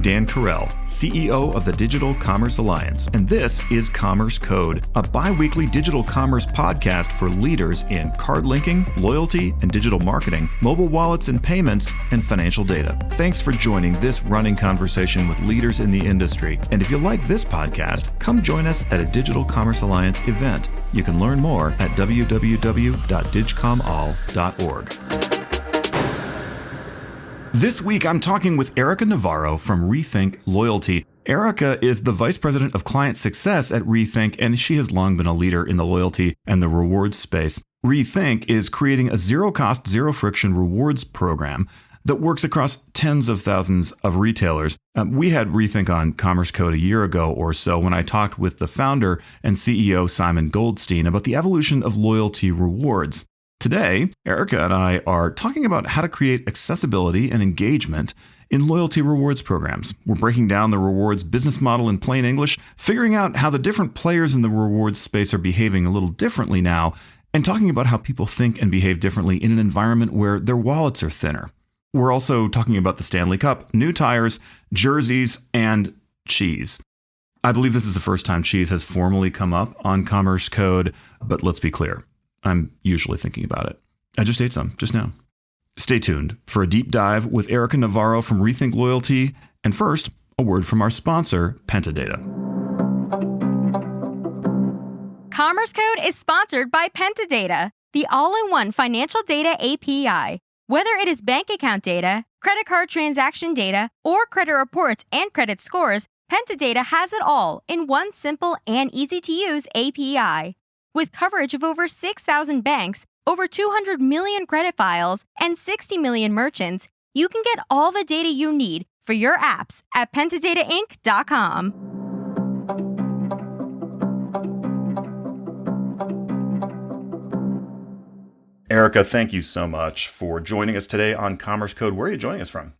Dan Carell, CEO of the Digital Commerce Alliance, and this is Commerce Code, a bi-weekly digital commerce podcast for leaders in card linking, loyalty and digital marketing, mobile wallets and payments, and financial data. Thanks for joining this running conversation with leaders in the industry. And if you like this podcast, come join us at a Digital Commerce Alliance event. You can learn more at www.digcomall.org. This week, I'm talking with Ericka Navarro from Rethink Loyalty. Ericka is the Vice President of Client Success at Rethink, and she has long been a leader in the loyalty and the rewards space. Rethink is creating a zero-cost, zero-friction rewards program that works across tens of thousands of retailers. We had Rethink on Commerce Code a year ago or so when I talked with the founder and CEO Simon Goldstein about the evolution of loyalty rewards. Today, Ericka and I are talking about how to create accessibility and engagement in loyalty rewards programs. We're breaking down the rewards business model in plain English, figuring out how the different players in the rewards space are behaving a little differently now, and talking about how people think and behave differently in an environment where their wallets are thinner. We're also talking about the Stanley Cup, new tires, jerseys, and cheese. I believe this is the first time cheese has formally come up on Commerce Code, but let's be clear. I'm usually thinking about it. I just ate some just now. Stay tuned for a deep dive with Ericka Navarro from Rethink Loyalty. And first, a word from our sponsor, Pentadata. Commerce Code is sponsored by Pentadata, the all-in-one financial data API. Whether it is bank account data, credit card transaction data, or credit reports and credit scores, Pentadata has it all in one simple and easy-to-use API. With coverage of over 6,000 banks, over 200 million credit files, and 60 million merchants, you can get all the data you need for your apps at pentadatainc.com. Ericka, thank you so much for joining us today on Commerce Code. Where are you joining us from?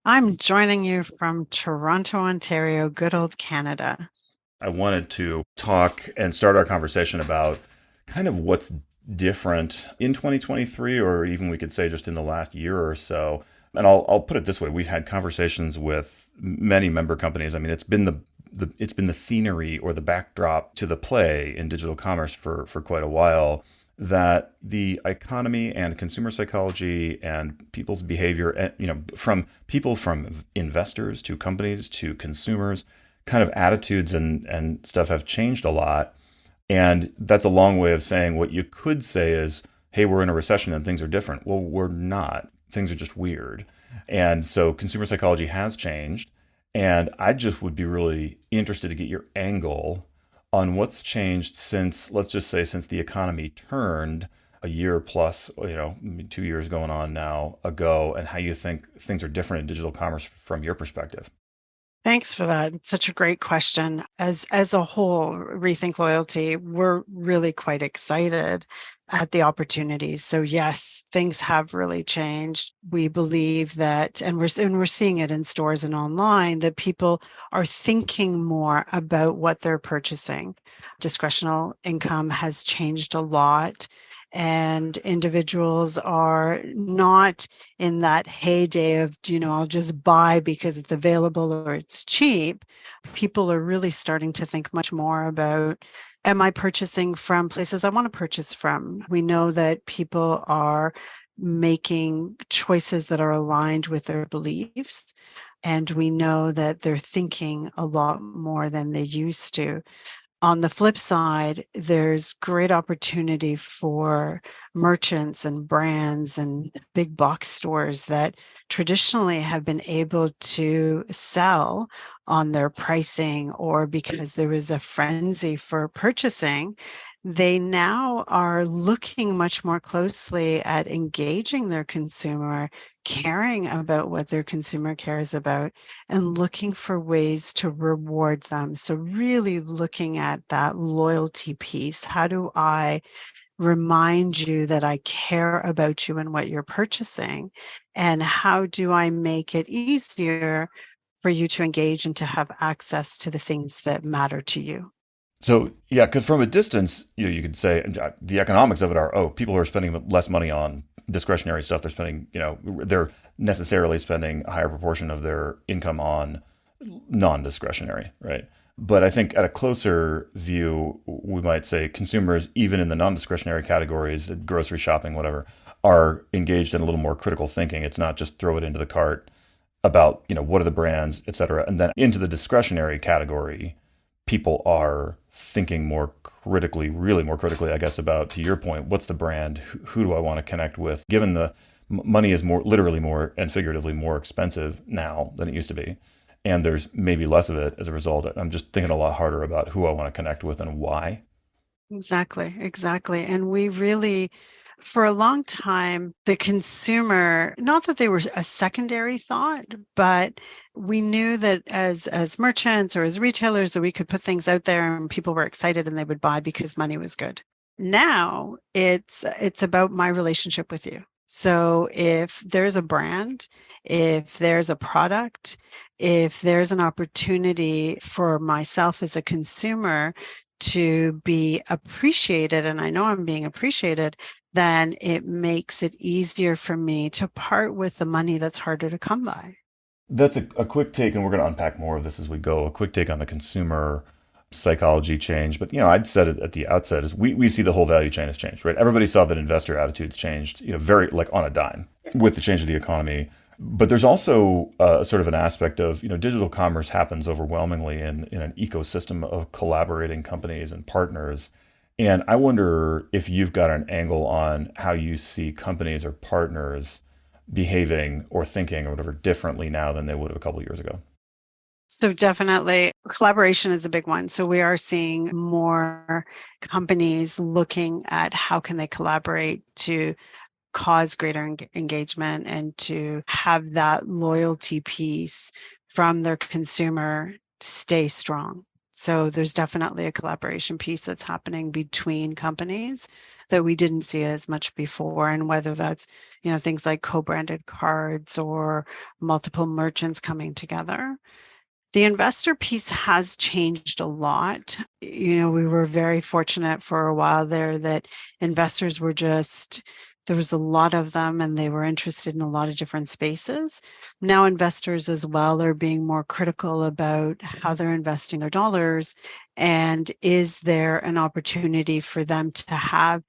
I'm joining you from Toronto, Ontario, good old Canada. I wanted to talk and start our conversation about kind of what's different in 2023, or even we could say just in the last year or so. And I'll put it this way: we've had conversations with many member companies. I mean, it's been the scenery or the backdrop to the play in digital commerce for quite a while, that the economy and consumer psychology and people's behavior, from investors to companies to consumers, kind of attitudes and stuff have changed a lot. And that's a long way of saying what you could say is, hey, we're in a recession and things are different. Well, we're not. Things are just weird. And so consumer psychology has changed. And I just would be really interested to get your angle on what's changed since, let's just say, since the economy turned a year plus, 2 years going on now ago, and how you think things are different in digital commerce from your perspective. Thanks for that. It's such a great question. As a whole, Rethink Loyalty, we're really quite excited at the opportunities. So yes, things have really changed. We believe that, and we're seeing it in stores and online, that people are thinking more about what they're purchasing. Discretionary income has changed a lot. And individuals are not in that heyday of, I'll just buy because it's available or it's cheap. People are really starting to think much more about, am I purchasing from places I want to purchase from? We know that people are making choices that are aligned with their beliefs. And we know that they're thinking a lot more than they used to. On the flip side, there's great opportunity for merchants and brands and big box stores that traditionally have been able to sell on their pricing, or because there was a frenzy for purchasing. They now are looking much more closely at engaging their consumer, caring about what their consumer cares about, and looking for ways to reward them. So really looking at that loyalty piece. How do I remind you that I care about you and what you're purchasing? And how do I make it easier for you to engage and to have access to the things that matter to you? So, yeah, because from a distance, you could say the economics of it are, people are spending less money on discretionary stuff. They're spending, they're necessarily spending a higher proportion of their income on non-discretionary, right? But I think at a closer view, we might say consumers, even in the non-discretionary categories, grocery shopping, whatever, are engaged in a little more critical thinking. It's not just throw it into the cart about, what are the brands, et cetera. And then into the discretionary category, people are thinking more critically, really more critically, I guess, about, to your point, what's the brand? Who do I want to connect with? Given the money is more literally more and figuratively more expensive now than it used to be, and there's maybe less of it as a result, I'm just thinking a lot harder about who I want to connect with and why. Exactly, exactly. And we really, for a long time, the consumer, not that they were a secondary thought, but we knew that as merchants or as retailers that we could put things out there and people were excited and they would buy because money was good. Now it's about my relationship with you. So if there's a brand, if there's a product, if there's an opportunity for myself as a consumer to be appreciated, and I know I'm being appreciated, then it makes it easier for me to part with the money that's harder to come by. That's a quick take, and we're going to unpack more of this as we go. A quick take on the consumer psychology change. But, I'd said it at the outset is we see the whole value chain has changed, right? Everybody saw that investor attitudes changed, very like on a dime with the change of the economy. But there's also sort of an aspect of, digital commerce happens overwhelmingly in an ecosystem of collaborating companies and partners. And I wonder if you've got an angle on how you see companies or partners behaving or thinking or whatever differently now than they would have a couple of years ago. So definitely collaboration is a big one. So we are seeing more companies looking at how can they collaborate to cause greater engagement and to have that loyalty piece from their consumer stay strong. So there's definitely a collaboration piece that's happening between companies that we didn't see as much before. And whether that's, things like co-branded cards or multiple merchants coming together. The investor piece has changed a lot. We were very fortunate for a while there that investors were there was a lot of them and they were interested in a lot of different spaces. Now investors as well are being more critical about how they're investing their dollars, and is there an opportunity for them to have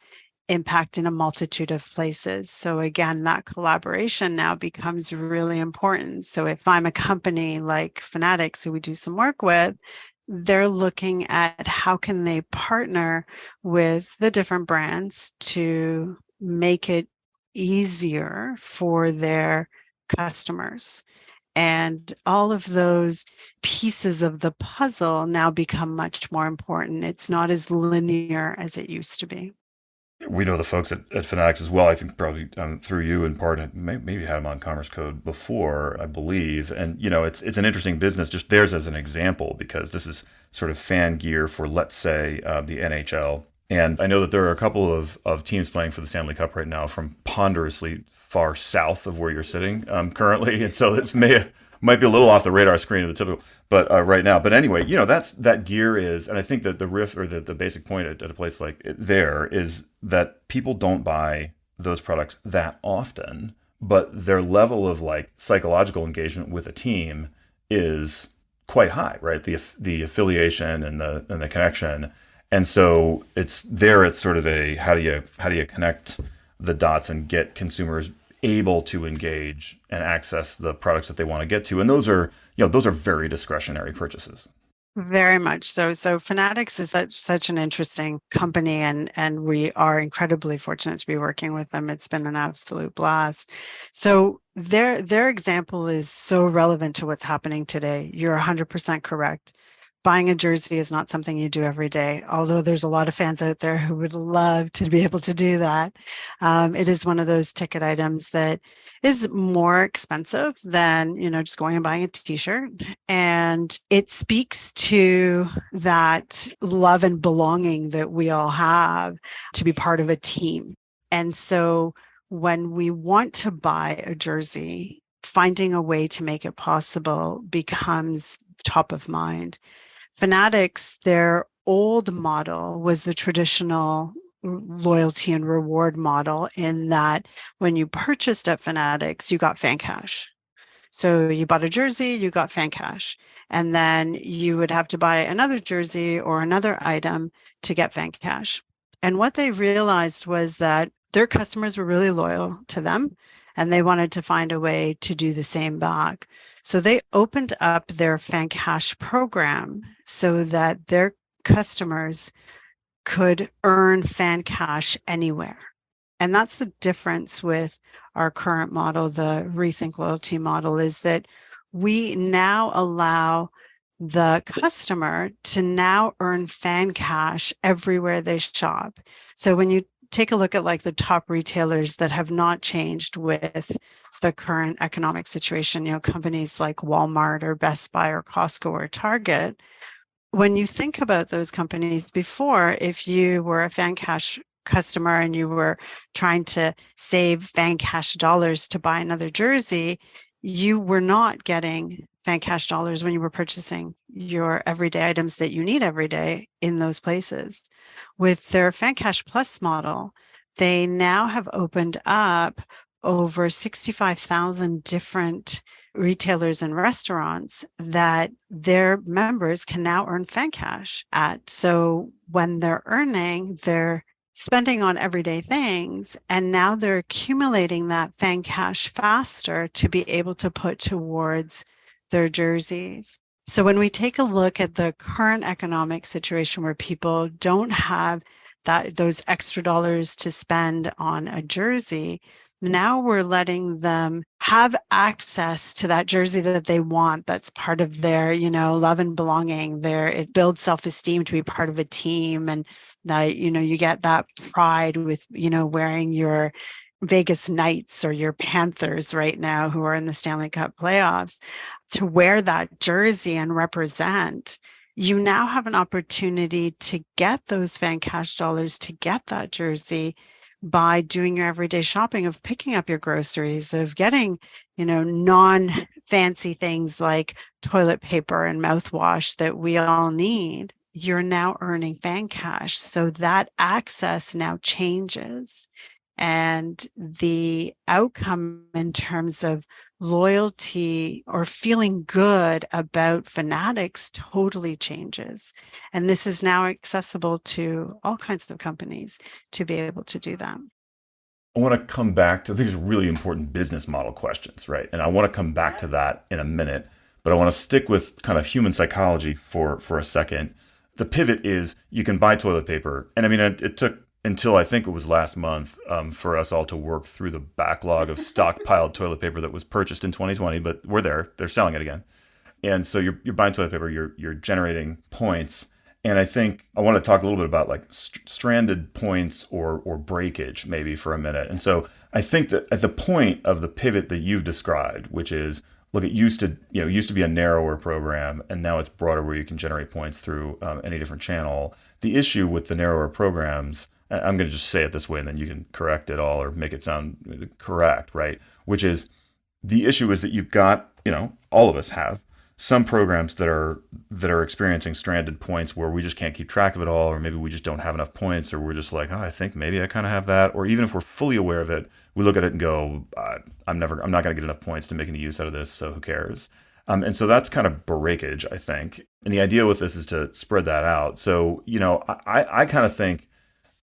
impact in a multitude of places. So again, that collaboration now becomes really important. So if I'm a company like Fanatics, who we do some work with, they're looking at how can they partner with the different brands to make it easier for their customers. And all of those pieces of the puzzle now become much more important. It's not as linear as it used to be. We know the folks at Fanatics as well. I think probably through you in part, and maybe had them on Commerce Code before, I believe. And it's an interesting business. Just theirs as an example, because this is sort of fan gear for, let's say, the NHL. And I know that there are a couple of teams playing for the Stanley Cup right now from ponderously far south of where you're sitting currently, and so this might be a little off the radar screen of the typical, but right now. But anyway, that gear is, and I think that the riff or the basic point at a place like there is that people don't buy those products that often, but their level of like psychological engagement with a team is quite high, right? The affiliation and the connection, and so it's sort of a how do you connect the dots and get consumers able to engage and access the products that they want to get to. And those are very discretionary purchases. Very much so. So Fanatics is such an interesting company, and we are incredibly fortunate to be working with them. It's been an absolute blast. So their example is so relevant to what's happening today. You're 100% correct. Buying a jersey is not something you do every day, although there's a lot of fans out there who would love to be able to do that. It is one of those ticket items that is more expensive than, just going and buying a t-shirt. And it speaks to that love and belonging that we all have to be part of a team. And so when we want to buy a jersey, finding a way to make it possible becomes top of mind. Fanatics, their old model was the traditional loyalty and reward model, in that when you purchased at Fanatics, you got fan cash. So you bought a jersey, you got fan cash, and then you would have to buy another jersey or another item to get fan cash. And what they realized was that their customers were really loyal to them and they wanted to find a way to do the same back. So they opened up their fan cash program so that their customers could earn fan cash anywhere. And that's the difference with our current model, the Rethink Loyalty model, is that we now allow the customer to now earn fan cash everywhere they shop. So when you take a look at like the top retailers that have not changed with the current economic situation, companies like Walmart or Best Buy or Costco or Target, when you think about those companies before, if you were a fan cash customer and you were trying to save fan cash dollars to buy another jersey, you were not getting fan cash dollars when you were purchasing your everyday items that you need every day in those places. With their fan cash plus model, they now have opened up over 65,000 different retailers and restaurants that their members can now earn fan cash at. So when they're earning, they're spending on everyday things, and now they're accumulating that fan cash faster to be able to put towards their jerseys. So when we take a look at the current economic situation where people don't have those extra dollars to spend on a jersey, now we're letting them have access to that jersey that they want. That's part of their, love and belonging. It builds self-esteem to be part of a team. And that, you get that pride with, wearing your Vegas Knights or your Panthers right now who are in the Stanley Cup playoffs, to wear that jersey and represent. You now have an opportunity to get those fan cash dollars to get that jersey by doing your everyday shopping, of picking up your groceries, of getting, non-fancy things like toilet paper and mouthwash that we all need. You're now earning fan cash. So that access now changes. And the outcome in terms of loyalty or feeling good about Fanatics totally changes. And this is now accessible to all kinds of companies to be able to do that. I want to come back to these really important business model questions, right? And I want to come back to that in a minute, but I want to stick with kind of human psychology for a second. The pivot is you can buy toilet paper. And I mean, it took until I think it was last month for us all to work through the backlog of stockpiled toilet paper that was purchased in 2020, but we're there. They're selling it again. And so you're buying toilet paper, you're generating points. And I think I want to talk a little bit about like stranded points or breakage maybe for a minute. And so I think that at the point of the pivot that you've described, which is, look, it used to be a narrower program, and now it's broader where you can generate points through any different channel. The issue with the narrower programs, I'm going to just say it this way and then you can correct it all or make it sound correct, right? Which is, the issue is that you've got, all of us have some programs that are experiencing stranded points where we just can't keep track of it all, or maybe we just don't have enough points, or we're just like, I think maybe I kind of have that. Or even if we're fully aware of it, we look at it and go, I'm not going to get enough points to make any use out of this, so who cares? And so that's kind of breakage, I think. And the idea with this is to spread that out. So, I kind of think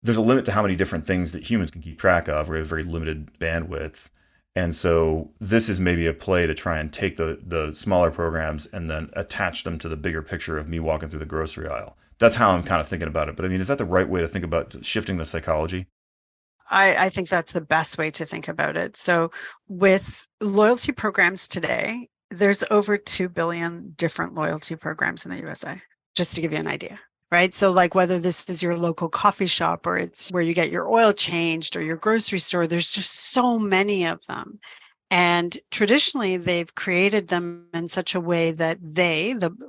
there's a limit to how many different things that humans can keep track of. We have very limited bandwidth. And so this is maybe a play to try and take the smaller programs and then attach them to the bigger picture of me walking through the grocery aisle. That's how I'm kind of thinking about it. But I mean, is that the right way to think about shifting the psychology? I think that's the best way to think about it. So with loyalty programs today, there's over 2 billion different loyalty programs in the USA, just to give you an idea. Right. So like whether this is your local coffee shop or it's where you get your oil changed or your grocery store, there's just so many of them. And traditionally, they've created them in such a way that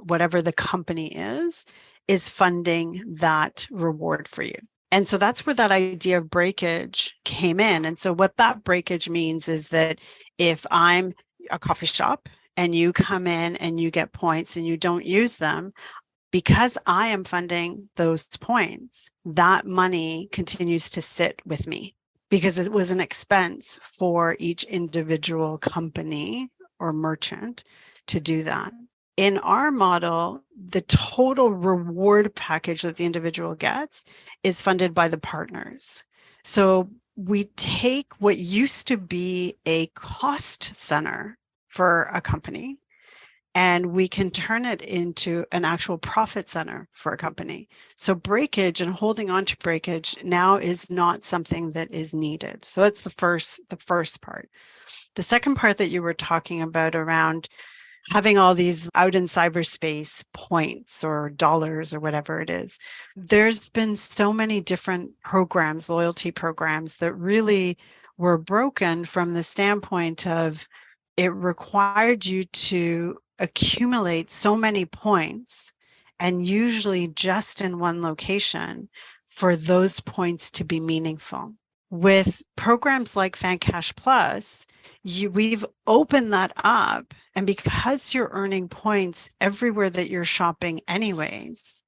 whatever the company is funding that reward for you. And so that's where that idea of breakage came in. And so what that breakage means is that if I'm a coffee shop and you come in and you get points and you don't use them, because I am funding those points, that money continues to sit with me because it was an expense for each individual company or merchant to do that. In our model, the total reward package that the individual gets is funded by the partners. So we take what used to be a cost center for a company, and we can turn it into an actual profit center for a company. So breakage and holding on to breakage now is not something that is needed. So that's the first part. The second part that you were talking about around having all these out in cyberspace points or dollars or whatever it is, there's been so many different programs, loyalty programs, that really were broken from the standpoint of it required you to accumulate so many points, and usually just in one location, for those points to be meaningful. With programs like FanCash Plus, we've opened that up, and because you're earning points everywhere that you're shopping anyways,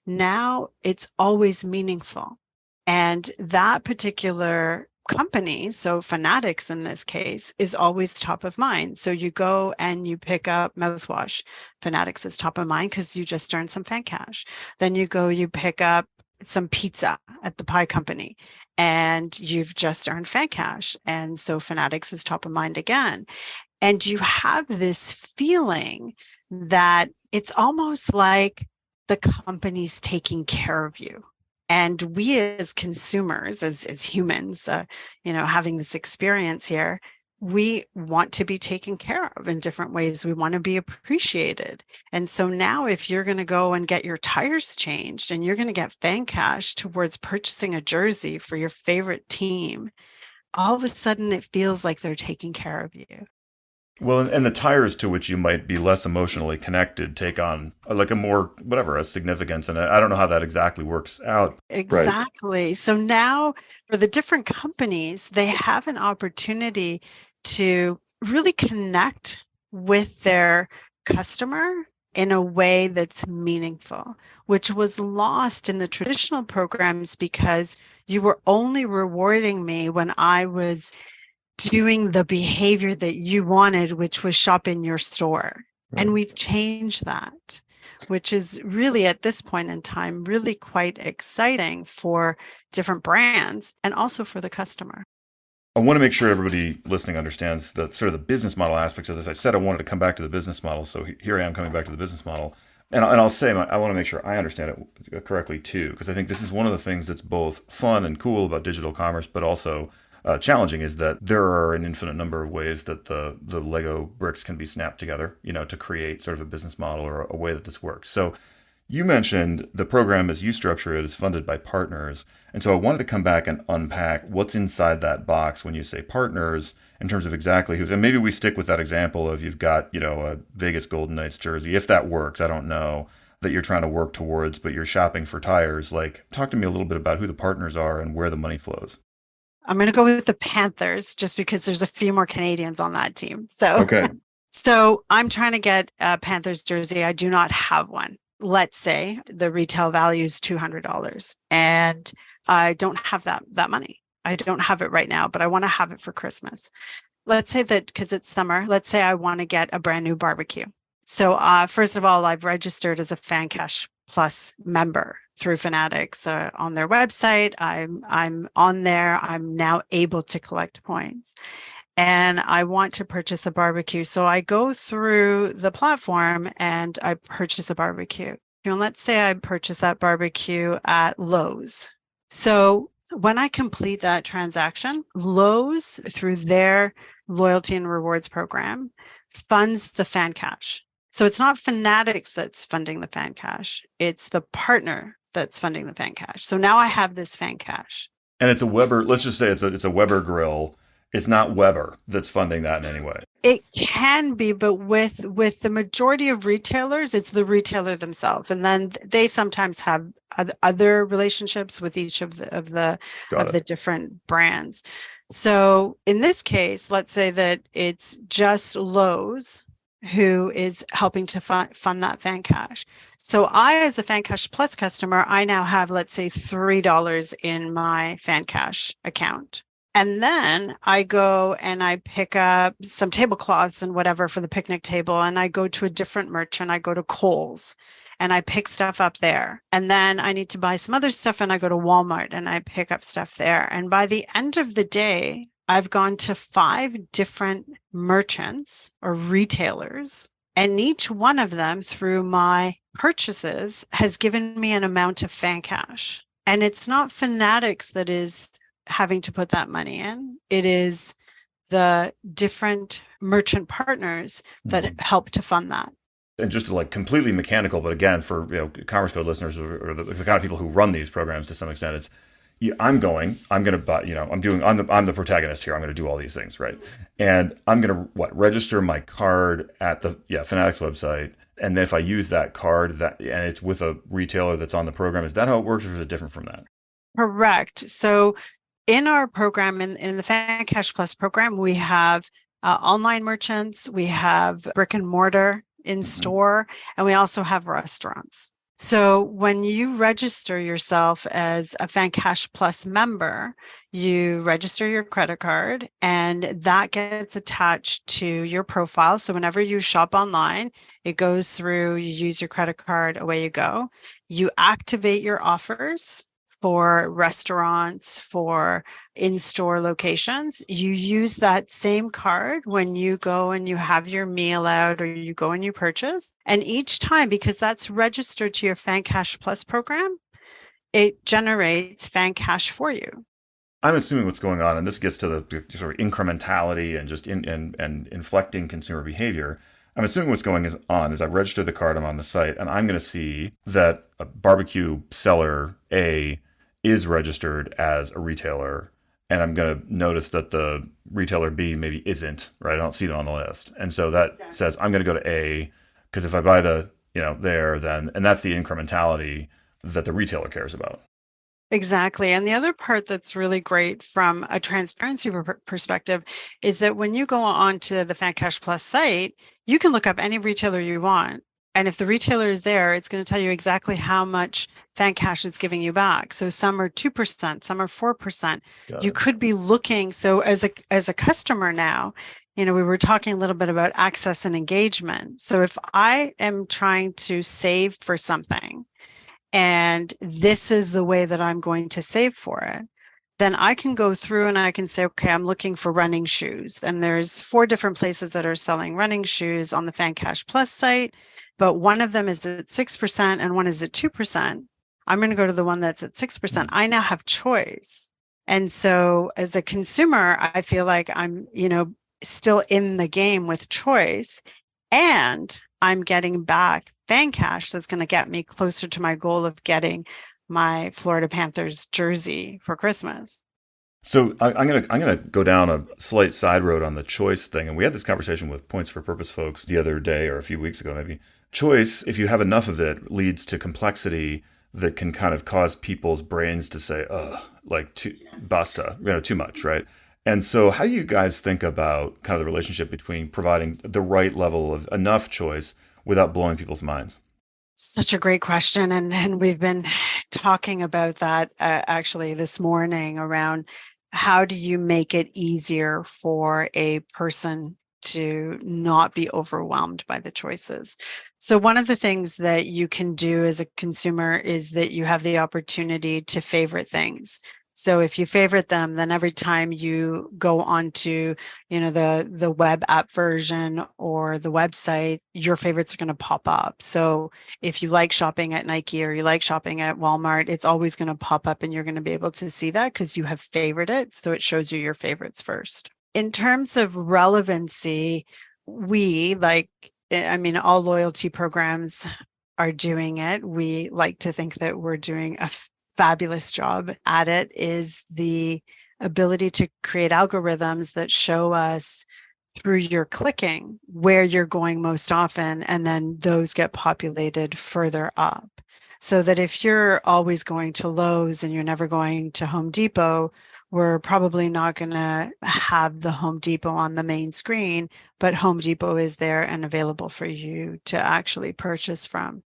now it's always meaningful. And that particular company, so Fanatics in this case, is always top of mind. So you go and you pick up mouthwash. Fanatics is top of mind because you just earned some fan cash. Then you go, you pick up some pizza at the pie company and you've just earned fan cash. And so Fanatics is top of mind again. And you have this feeling that it's almost like the company's taking care of you. And we as consumers, as humans, having this experience here, we want to be taken care of in different ways. We want to be appreciated. And so now if you're going to go and get your tires changed and you're going to get fan cash towards purchasing a jersey for your favorite team, all of a sudden it feels like they're taking care of you. Well, and the tires to which you might be less emotionally connected take on like a more, a significance. And I don't know how that exactly works out. Exactly. Right. So now for the different companies, they have an opportunity to really connect with their customer in a way that's meaningful, which was lost in the traditional programs because you were only rewarding me when I was doing the behavior that you wanted, which was shop in your store. Right. And we've changed that, which is really at this point in time, really quite exciting for different brands and also for the customer. I want to make sure everybody listening understands the sort of the business model aspects of this. I said I wanted to come back to the business model. So here I am coming back to the business model. And I'll say, I want to make sure I understand it correctly too, because I think this is one of the things that's both fun and cool about digital commerce, but also challenging, is that there are an infinite number of ways that the Lego bricks can be snapped together, to create sort of a business model or a way that this works. So you mentioned the program as you structure it is funded by partners. And so I wanted to come back and unpack what's inside that box when you say partners in terms of exactly who's, and maybe we stick with that example of you've got, a Vegas Golden Knights jersey, if that works, I don't know, that you're trying to work towards, but you're shopping for tires. Like, talk to me a little bit about who the partners are and where the money flows. I'm going to go with the Panthers just because there's a few more Canadians on that team. So, okay. So I'm trying to get a Panthers jersey. I do not have one. Let's say the retail value is $200 and I don't have that money. I don't have it right now, but I want to have it for Christmas. Let's say that because it's summer, let's say I want to get a brand new barbecue. So first of all, I've registered as a FanCash Plus member through Fanatics on their website. I'm on there. I'm now able to collect points. And I want to purchase a barbecue. So I go through the platform and I purchase a barbecue. And let's say I purchase that barbecue at Lowe's. So when I complete that transaction, Lowe's, through their loyalty and rewards program, funds the fan cash. So it's not Fanatics that's funding the fan cash. It's the partner that's funding the fan cash. So now I have this fan cash. And it's a Weber, let's just say it's a Weber grill. It's not Weber that's funding that in any way. It can be, but with the majority of retailers, it's the retailer themselves. And then they sometimes have other relationships with each of the different brands. So in this case, let's say that it's just Lowe's who is helping to fund that fan cash. So I, as a FanCash Plus customer, I now have, let's say, $3 in my fan cash account. And then I go and I pick up some tablecloths and whatever for the picnic table. And I go to a different merchant. I go to Kohl's and I pick stuff up there. And then I need to buy some other stuff and I go to Walmart and I pick up stuff there. And by the end of the day, I've gone to 5 different merchants or retailers. And each one of them, through my purchases, has given me an amount of fan cash. And it's not Fanatics that is having to put that money in. It is the different merchant partners that help to fund that. And just like completely mechanical, but again, for Commerce Code listeners or the kind of people who run these programs to some extent, it's I'm going to buy, I'm the protagonist here. I'm going to do all these things, right? And I'm going to register my card at the Fanatics website. And then if I use that card and it's with a retailer that's on the program, is that how it works, or is it different from that? Correct. So in our program, in the Fan Cash Plus program, we have online merchants, we have brick and mortar in store, and we also have restaurants. So when you register yourself as a Fan Cash Plus member, you register your credit card and that gets attached to your profile. So whenever you shop online, it goes through, you use your credit card, away you go. You activate your offers for restaurants, for in-store locations. You use that same card when you go and you have your meal out or you go and you purchase. And each time, because that's registered to your Fan Cash Plus program, it generates Fan Cash for you. I'm assuming what's going on, and this gets to the sort of incrementality and just and inflecting consumer behavior. I'm assuming what's going on is I register the card, I'm on the site, and I'm going to see that a barbecue seller A is registered as a retailer, and I'm going to notice that the retailer B maybe isn't, right? I don't see them on the list. And so that says I'm going to go to A, because if I buy there, then, and that's the incrementality that the retailer cares about. Exactly. And the other part that's really great from a transparency perspective is that when you go onto the Fan Cash Plus site, you can look up any retailer you want. And if the retailer is there, it's going to tell you exactly how much Fan Cash it's giving you back. So some are 2%, some are 4%. You could be looking. So as a customer now, we were talking a little bit about access and engagement. So if I am trying to save for something, and this is the way that I'm going to save for it, then I can go through and I can say, okay, I'm looking for running shoes. And there's 4 different places that are selling running shoes on the Fan Cash Plus site, but one of them is at 6% and one is at 2%. I'm going to go to the one that's at 6%. I now have choice. And so as a consumer, I feel like I'm, still in the game with choice, and I'm getting back Fan Cash that's going to get me closer to my goal of getting my Florida Panthers jersey for Christmas. So I'm gonna go down a slight side road on the choice thing, and we had this conversation with Points for Purpose folks the other day or a few weeks ago maybe. Choice, if you have enough of it, leads to complexity that can kind of cause people's brains to say, basta, too much, right? And so how do you guys think about kind of the relationship between providing the right level of enough choice without blowing people's minds? Such a great question. And we've been talking about that actually this morning around how do you make it easier for a person to not be overwhelmed by the choices. So one of the things that you can do as a consumer is that you have the opportunity to favorite things. So if you favorite them, then every time you go onto, the web app version or the website, your favorites are going to pop up. So if you like shopping at Nike or you like shopping at Walmart, it's always going to pop up and you're going to be able to see that because you have favored it. So it shows you your favorites first. In terms of relevancy, all loyalty programs are doing it. We like to think that we're doing a fabulous job at it, is the ability to create algorithms that show us through your clicking where you're going most often, and then those get populated further up. So that if you're always going to Lowe's and you're never going to Home Depot, we're probably not going to have the Home Depot on the main screen, but Home Depot is there and available for you to actually purchase from.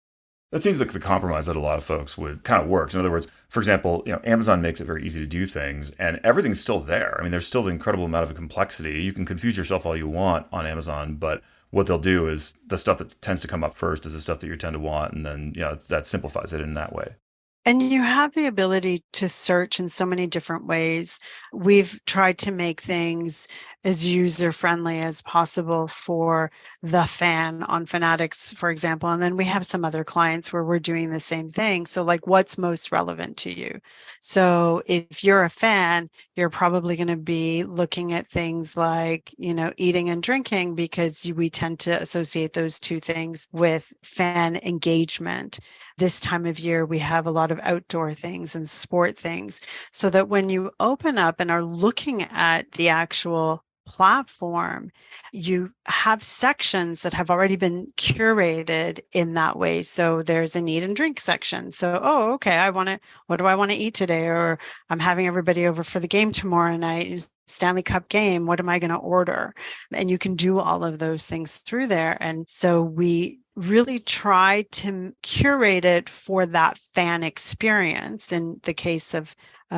That seems like the compromise that a lot of folks would kind of works. In other words, for example, Amazon makes it very easy to do things, and everything's still there. I mean, there's still the incredible amount of complexity. You can confuse yourself all you want on Amazon, but what they'll do is the stuff that tends to come up first is the stuff that you tend to want, and then that simplifies it in that way. And you have the ability to search in so many different ways. We've tried to make things as user friendly as possible for the fan on Fanatics, for example. And then we have some other clients where we're doing the same thing. So, like, what's most relevant to you? So, if you're a fan, you're probably going to be looking at things like, eating and drinking, because we tend to associate those two things with fan engagement. This time of year, we have a lot of outdoor things and sport things, so that when you open up and are looking at the actual platform, you have sections that have already been curated in that way. So there's an eat and drink section. So, oh, okay, what do I want to eat today? Or I'm having everybody over for the game tomorrow night, Stanley Cup game. What am I going to order? And you can do all of those things through there. And so we really try to curate it for that fan experience in the case of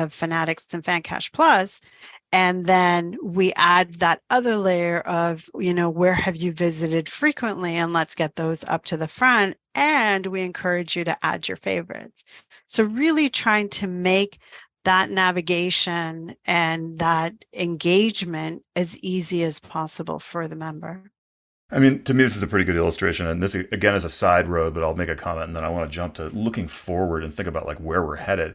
Fanatics and FanCash Plus. And then we add that other layer of, where have you visited frequently? And let's get those up to the front. And we encourage you to add your favorites. So really trying to make that navigation and that engagement as easy as possible for the member. I mean, to me, this is a pretty good illustration. And this, again, is a side road, but I'll make a comment and then I want to jump to looking forward and think about like where we're headed.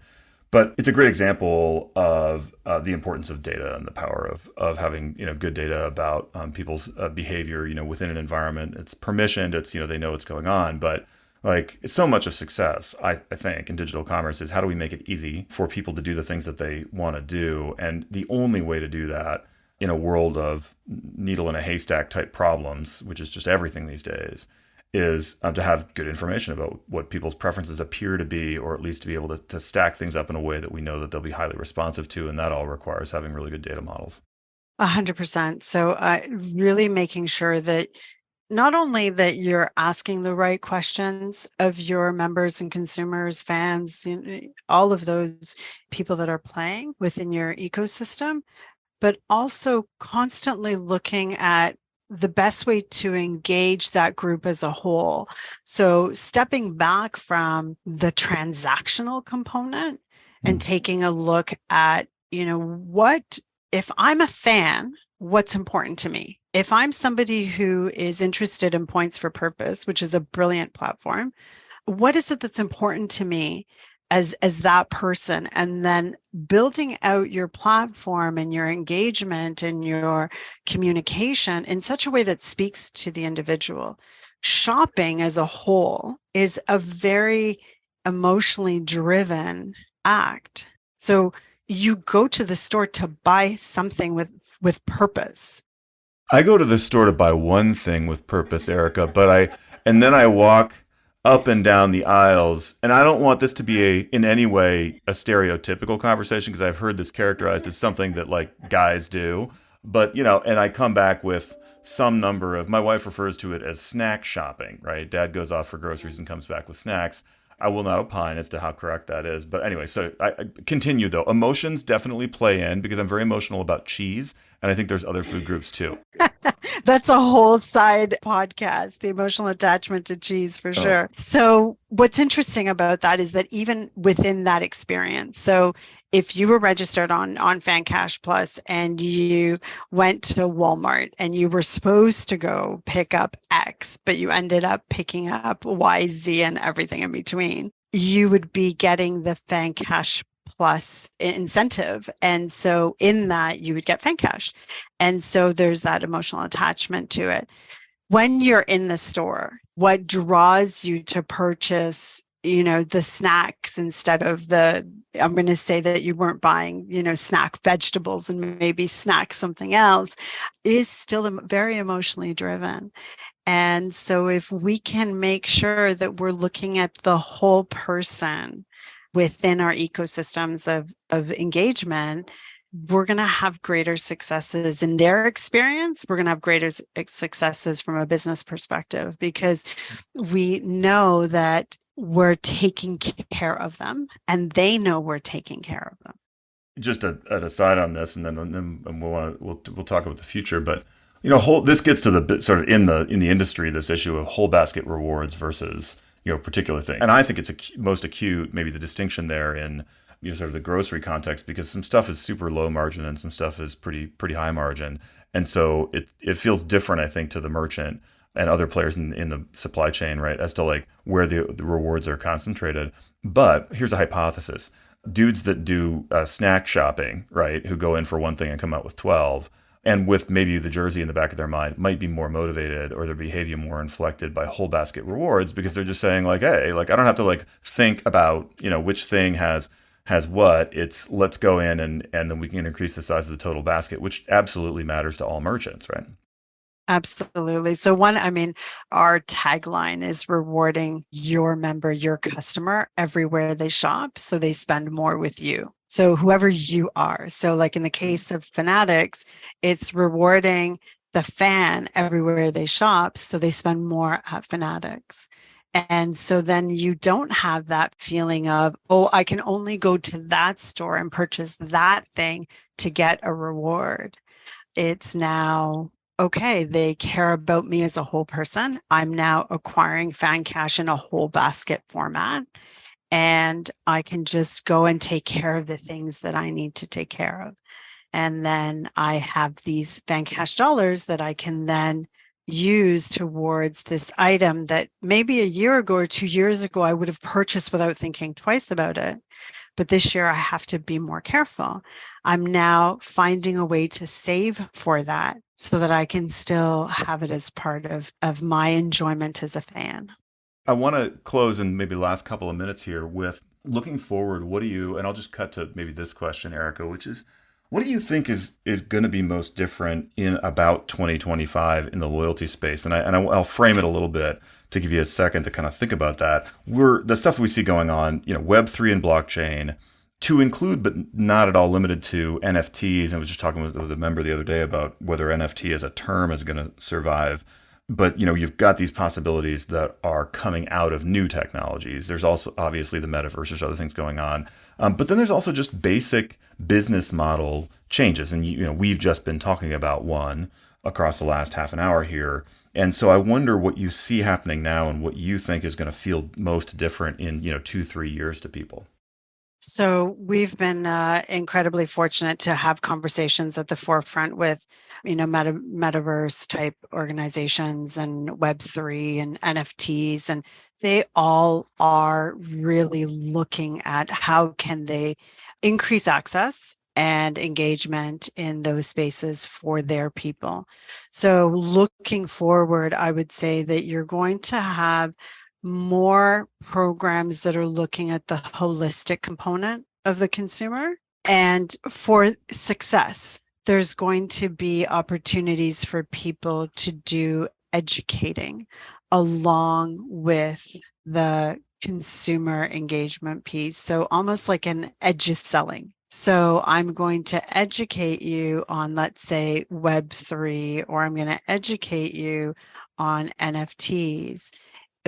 But it's a great example of the importance of data and the power of having good data about people's behavior within an environment. It's permissioned. It's they know what's going on. But like so much of success, I think, in digital commerce is how do we make it easy for people to do the things that they want to do? And the only way to do that in a world of needle in a haystack type problems, which is just everything these days, is to have good information about what people's preferences appear to be, or at least to be able to stack things up in a way that we know that they'll be highly responsive to. And that all requires having really good data models. 100%. So really making sure that not only that you're asking the right questions of your members and consumers, fans, all of those people that are playing within your ecosystem, but also constantly looking at the best way to engage that group as a whole. So stepping back from the transactional component and taking a look at, what, if I'm a fan, what's important to me? If I'm somebody who is interested in Points for Purpose, which is a brilliant platform, what is it that's important to me as that person? And then building out your platform and your engagement and your communication in such a way that speaks to the individual. Shopping as a whole is a very emotionally driven act. So you go to the store to buy something with purpose. I go to the store to buy one thing with purpose, Ericka, and then I walk up and down the aisles. And I don't want this to be in any way a stereotypical conversation, because I've heard this characterized as something that like guys do. But, and I come back with some number of, my wife refers to it as snack shopping, right? Dad goes off for groceries and comes back with snacks. I will not opine as to how correct that is. But anyway, so I continue though. Emotions definitely play in, because I'm very emotional about cheese. And I think there's other food groups too. That's a whole side podcast, the emotional attachment to cheese, for sure. So what's interesting about that is that even within that experience, so if you were registered on FanCash Plus and you went to Walmart and you were supposed to go pick up X, but you ended up picking up Y, Z, and everything in between, you would be getting the FanCash Plus incentive. And so in that you would get FanCash. And so there's that emotional attachment to it. When you're in the store, what draws you to purchase, the snacks instead of I'm going to say that you weren't buying, snack vegetables and maybe snack something else, is still very emotionally driven. And so if we can make sure that we're looking at the whole person within our ecosystems of engagement, we're going to have greater successes in their experience. We're going to have greater successes from a business perspective, because we know that we're taking care of them and they know we're taking care of them. Just an aside on this, and then we'll talk about the future. But this gets to the bit sort of in the industry, this issue of whole basket rewards versus particular thing. And I think it's most acute, maybe the distinction there in sort of the grocery context, because some stuff is super low margin and some stuff is pretty high margin, and so it feels different, I think, to the merchant and other players in the supply chain, right, as to like where the rewards are concentrated. But here's a hypothesis. Dudes that do snack shopping, right, who go in for one thing and come out with 12, and with maybe the jersey in the back of their mind, might be more motivated or their behavior more inflected by whole basket rewards, because they're just saying like, hey, like I don't have to like think about, which thing has what. It's let's go in and then we can increase the size of the total basket, which absolutely matters to all merchants, right? Absolutely. So our tagline is rewarding your member, your customer everywhere they shop, so they spend more with you. So whoever you are. So like in the case of Fanatics, it's rewarding the fan everywhere they shop, so they spend more at Fanatics. And so then you don't have that feeling of, oh, I can only go to that store and purchase that thing to get a reward. It's now, okay, they care about me as a whole person. I'm now acquiring fan cash in a whole basket format, and I can just go and take care of the things that I need to take care of. And then I have these fan cash dollars that I can then use towards this item that maybe a year ago or 2 years ago I would have purchased without thinking twice about it. But this year I have to be more careful. I'm now finding a way to save for that so that I can still have it as part of my enjoyment as a fan. I want to close in maybe the last couple of minutes here with looking forward. And I'll just cut to maybe this question, Ericka, which is, what do you think is going to be most different in about 2025 in the loyalty space? And I'll frame it a little bit to give you a second to kind of think about that. The stuff we see going on, Web3 and blockchain, to include but not at all limited to NFTs. I was just talking with a member the other day about whether NFT as a term is going to survive. But you've got these possibilities that are coming out of new technologies. There's also obviously the metaverse. There's other things going on, but then there's also just basic business model changes. And we've just been talking about one across the last half an hour here. And so I wonder what you see happening now and what you think is going to feel most different in 2-3 years to people. So we've been incredibly fortunate to have conversations at the forefront with, metaverse type organizations and Web3 and NFTs, and they all are really looking at how can they increase access and engagement in those spaces for their people. So looking forward, I would say that you're going to have more programs that are looking at the holistic component of the consumer. And for success, there's going to be opportunities for people to do educating along with the consumer engagement piece. So almost like an selling. So I'm going to educate you on, let's say, Web3, or I'm going to educate you on NFTs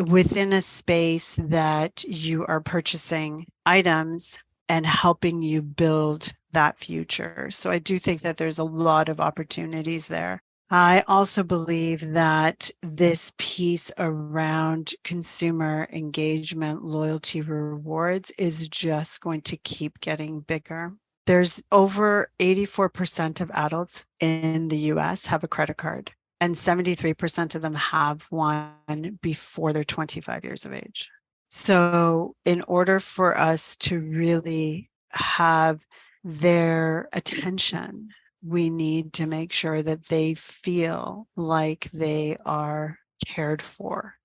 within a space that you are purchasing items and helping you build that future. So I do think that there's a lot of opportunities there. I also believe that this piece around consumer engagement, loyalty, rewards is just going to keep getting bigger. There's over 84% of adults in the US have a credit card, and 73% of them have one before they're 25 years of age. So in order for us to really have their attention, we need to make sure that they feel like they are cared for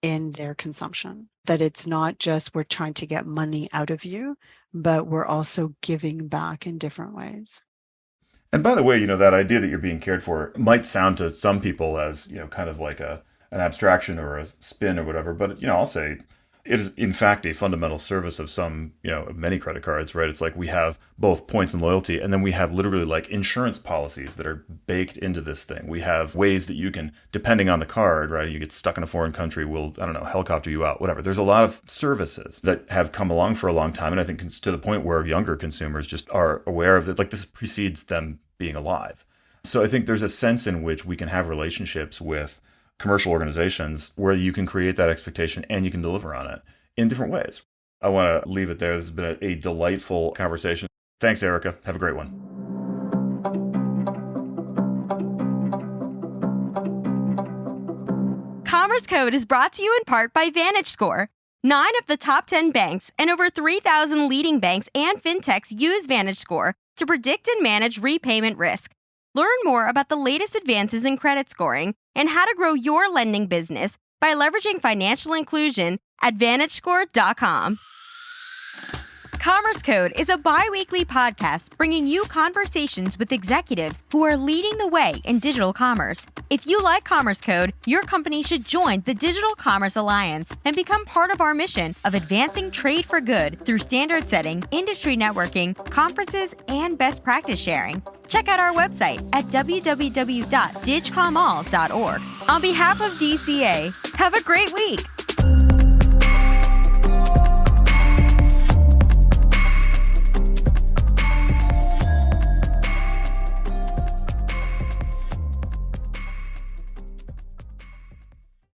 in their consumption, that it's not just we're trying to get money out of you, but we're also giving back in different ways. And by the way, that idea that you're being cared for might sound to some people as, kind of like an abstraction or a spin or whatever. But, I'll say It is, in fact, a fundamental service of many credit cards, right? It's like we have both points and loyalty, and then we have literally like insurance policies that are baked into this thing. We have ways that you can, depending on the card, right? You get stuck in a foreign country, we'll, helicopter you out, whatever. There's a lot of services that have come along for a long time. And I think it's to the point where younger consumers just are aware of it. Like this precedes them being alive. So I think there's a sense in which we can have relationships with commercial organizations where you can create that expectation and you can deliver on it in different ways. I want to leave it there. This has been a delightful conversation. Thanks, Ericka. Have a great one. Commerce Code is brought to you in part by VantageScore. 9 of the top 10 banks and over 3,000 leading banks and fintechs use VantageScore to predict and manage repayment risk. Learn more about the latest advances in credit scoring and how to grow your lending business by leveraging financial inclusion at VantageScore.com. Commerce Code is a bi-weekly podcast bringing you conversations with executives who are leading the way in digital commerce. If you like Commerce Code, your company should join the Digital Commerce Alliance and become part of our mission of advancing trade for good through standard setting, industry networking, conferences, and best practice sharing. Check out our website at www.digcomall.org. On behalf of DCA, have a great week.